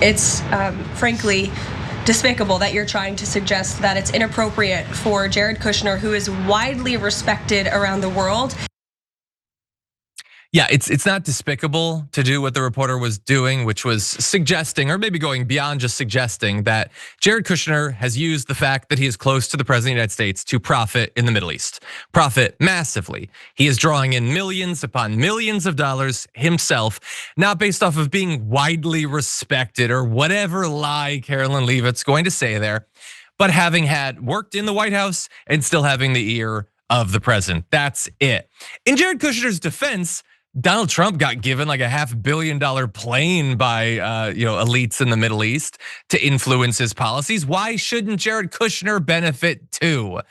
It's frankly despicable that you're trying to suggest that it's inappropriate for Jared Kushner, who is widely respected around the world. Yeah, it's not despicable to do what the reporter was doing, which was suggesting, or maybe going beyond just suggesting, that Jared Kushner has used the fact that he is close to the president of the United States to profit in the Middle East, profit massively. He is drawing in millions upon millions of dollars himself, not based off of being widely respected or whatever lie Karoline Leavitt's going to say there, but having had worked in the White House and still having the ear of the president. That's it. In Jared Kushner's defense, Donald Trump got given like a $500 million plane by elites in the Middle East to influence his policies. Why shouldn't Jared Kushner benefit too?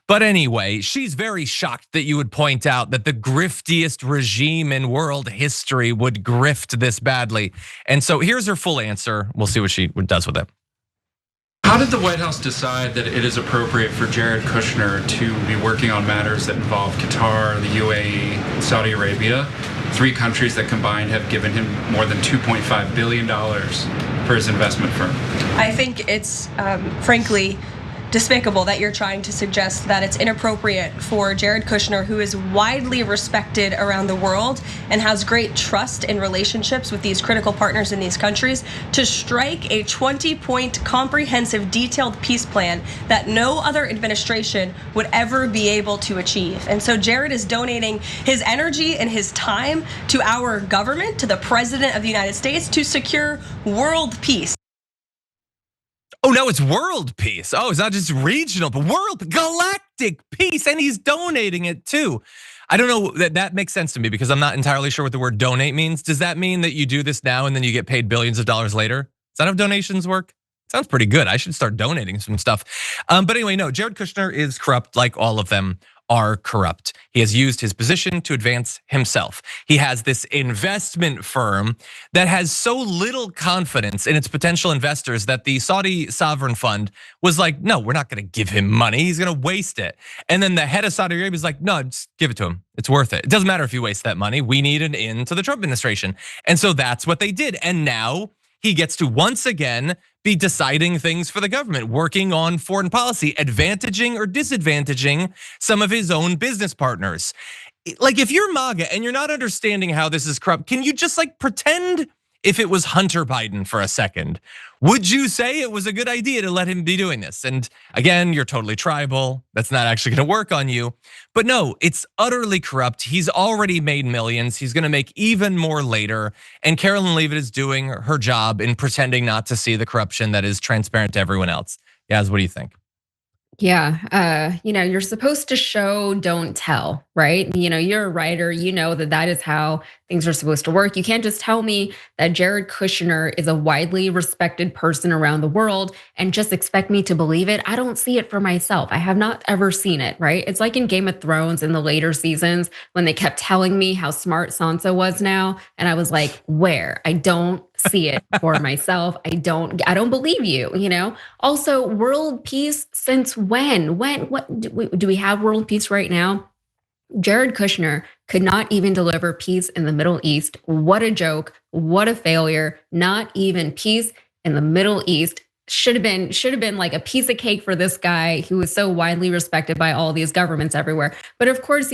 But anyway, she's very shocked that you would point out that the griftiest regime in world history would grift this badly. And so here's her full answer. We'll see what she does with it. How did the White House decide that it is appropriate for Jared Kushner to be working on matters that involve Qatar, the UAE, Saudi Arabia, 3 countries that combined have given him more than $2.5 billion for his investment firm? I think it's frankly despicable that you're trying to suggest that it's inappropriate for Jared Kushner, who is widely respected around the world and has great trust in relationships with these critical partners in these countries, to strike a 20-point comprehensive detailed peace plan that no other administration would ever be able to achieve. And so Jared is donating his energy and his time to our government, to the president of the United States, to secure world peace. Oh, no, it's world peace. Oh, it's not just regional, but world, galactic peace. And he's donating it too. I don't know, that makes sense to me because I'm not entirely sure what the word donate means. Does that mean that you do this now and then you get paid billions of dollars later? Is that how donations work? Sounds pretty good. I should start donating some stuff. But anyway, no, Jared Kushner is corrupt like all of them are corrupt. He has used his position to advance himself. He has this investment firm that has so little confidence in its potential investors that the Saudi sovereign fund was like, no, we're not gonna give him money, he's gonna waste it. And then the head of Saudi Arabia is like, no, just give it to him, it's worth it. It doesn't matter if you waste that money, we need an in to the Trump administration. And so that's what they did. And now he gets to once again be deciding things for the government, working on foreign policy, advantaging or disadvantaging some of his own business partners. Like if you're MAGA and you're not understanding how this is corrupt, can you just like pretend if it was Hunter Biden for a second? Would you say it was a good idea to let him be doing this? And again, you're totally tribal. That's not actually gonna work on you. But no, it's utterly corrupt. He's already made millions. He's gonna make even more later. And Karoline Leavitt is doing her job in pretending not to see the corruption that is transparent to everyone else. Yaz, what do you think? Yeah, you're supposed to show, don't tell, right? You're a writer, you know that is how things are supposed to work. You can't just tell me that Jared Kushner is a widely respected person around the world and just expect me to believe it. I don't see it for myself. I have not ever seen it, right? It's like in Game of Thrones in the later seasons when they kept telling me how smart Sansa was now. And I was like, where? I don't see it for myself. I don't believe you, Also, world peace since when? What do we have world peace right now? Jared Kushner could not even deliver peace in the Middle East. What a joke, what a failure. Not even peace in the Middle East. Should have been like a piece of cake for this guy who is so widely respected by all these governments everywhere. But of course,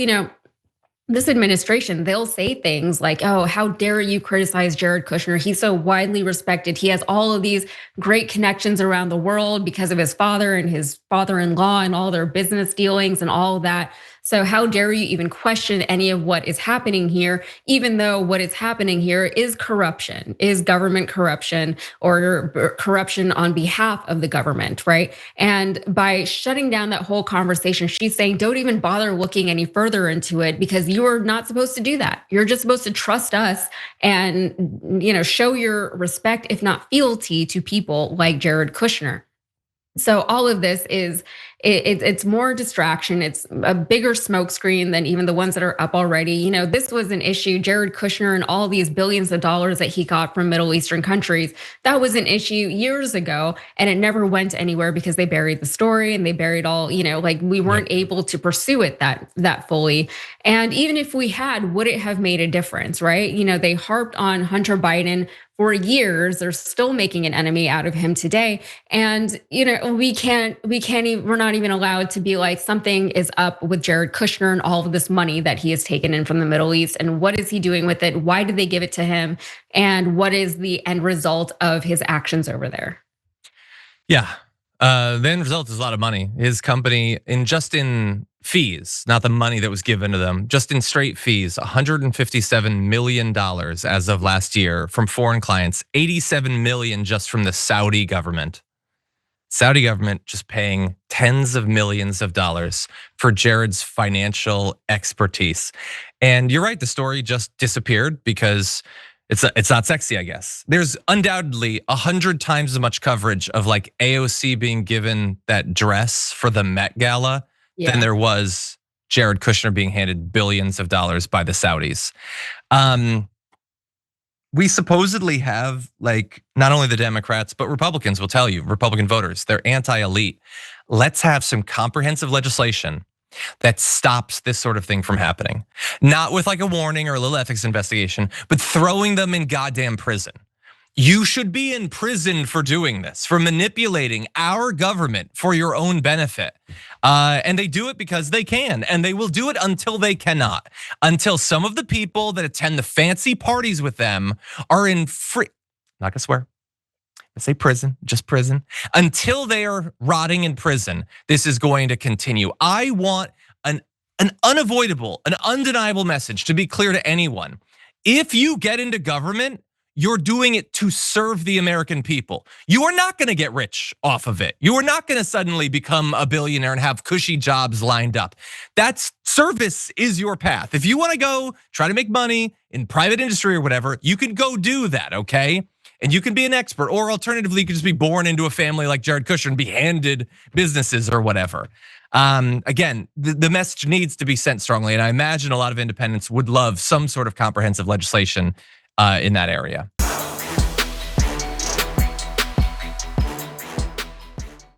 this administration, they'll say things like, oh, how dare you criticize Jared Kushner? He's so widely respected. He has all of these great connections around the world because of his father and his father-in-law and all their business dealings and all of that. So how dare you even question any of what is happening here, even though what is happening here is corruption, is government corruption or corruption on behalf of the government, right? And by shutting down that whole conversation, she's saying, don't even bother looking any further into it because you are not supposed to do that. You're just supposed to trust us and show your respect, if not fealty, to people like Jared Kushner. So all of this it's more distraction. It's a bigger smokescreen than even the ones that are up already. This was an issue. Jared Kushner and all these billions of dollars that he got from Middle Eastern countries, that was an issue years ago, and it never went anywhere because they buried the story and they buried all. We weren't able to pursue it that fully. And even if we had, would it have made a difference, right? They harped on Hunter Biden for years. They're still making an enemy out of him today. And, we're not even allowed to be like, something is up with Jared Kushner and all of this money that he has taken in from the Middle East. And what is he doing with it? Why did they give it to him? And what is the end result of his actions over there? Yeah. The end result is a lot of money. His company, in fees, not the money that was given to them, just in straight fees, $157 million as of last year from foreign clients, 87 million just from the Saudi government. Saudi government just paying tens of millions of dollars for Jared's financial expertise. And you're right, the story just disappeared because it's not sexy, I guess. There's undoubtedly 100 times as much coverage of like AOC being given that dress for the Met Gala than there was Jared Kushner being handed billions of dollars by the Saudis. We supposedly have like not only the Democrats, but Republicans will tell you, Republican voters, they're anti-elite. Let's have some comprehensive legislation that stops this sort of thing from happening. Not with like a warning or a little ethics investigation, but throwing them in goddamn prison. You should be in prison for doing this, for manipulating our government for your own benefit. And they do it because they can, and they will do it until they cannot. Until some of the people that attend the fancy parties with them are in not gonna swear, I say prison, just prison. Until they are rotting in prison, this is going to continue. I want an unavoidable, an undeniable message to be clear to anyone. If you get into government, you're doing it to serve the American people. You are not gonna get rich off of it. You are not gonna suddenly become a billionaire and have cushy jobs lined up. That's service is your path. If you wanna go try to make money in private industry or whatever, you can go do that, okay? And you can be an expert, or alternatively, you can just be born into a family like Jared Kushner and be handed businesses or whatever. Again, the message needs to be sent strongly, and I imagine a lot of independents would love some sort of comprehensive legislation in that area.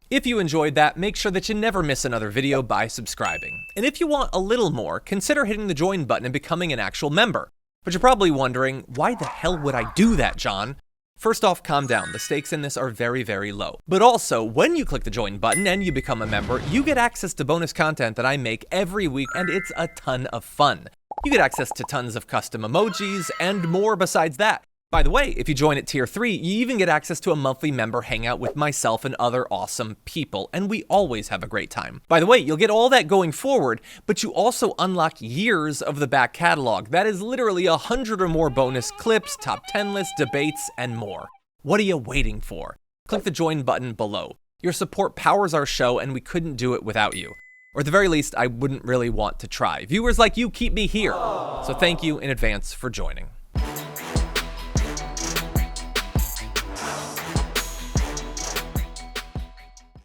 If you enjoyed that, make sure that you never miss another video by subscribing. And if you want a little more, consider hitting the join button and becoming an actual member. But you're probably wondering, why the hell would I do that, John? First off, calm down. The stakes in this are very, very low. But also, when you click the join button and you become a member, you get access to bonus content that I make every week, and it's a ton of fun. You get access to tons of custom emojis and more besides that. By the way, if you join at tier 3, you even get access to a monthly member hangout with myself and other awesome people, and we always have a great time. By the way, you'll get all that going forward, but you also unlock years of the back catalog. That is literally 100 or more bonus clips, top 10 lists, debates, and more. What are you waiting for? Click the join button below. Your support powers our show, and we couldn't do it without you. Or at the very least, I wouldn't really want to try. Viewers like you keep me here. So thank you in advance for joining.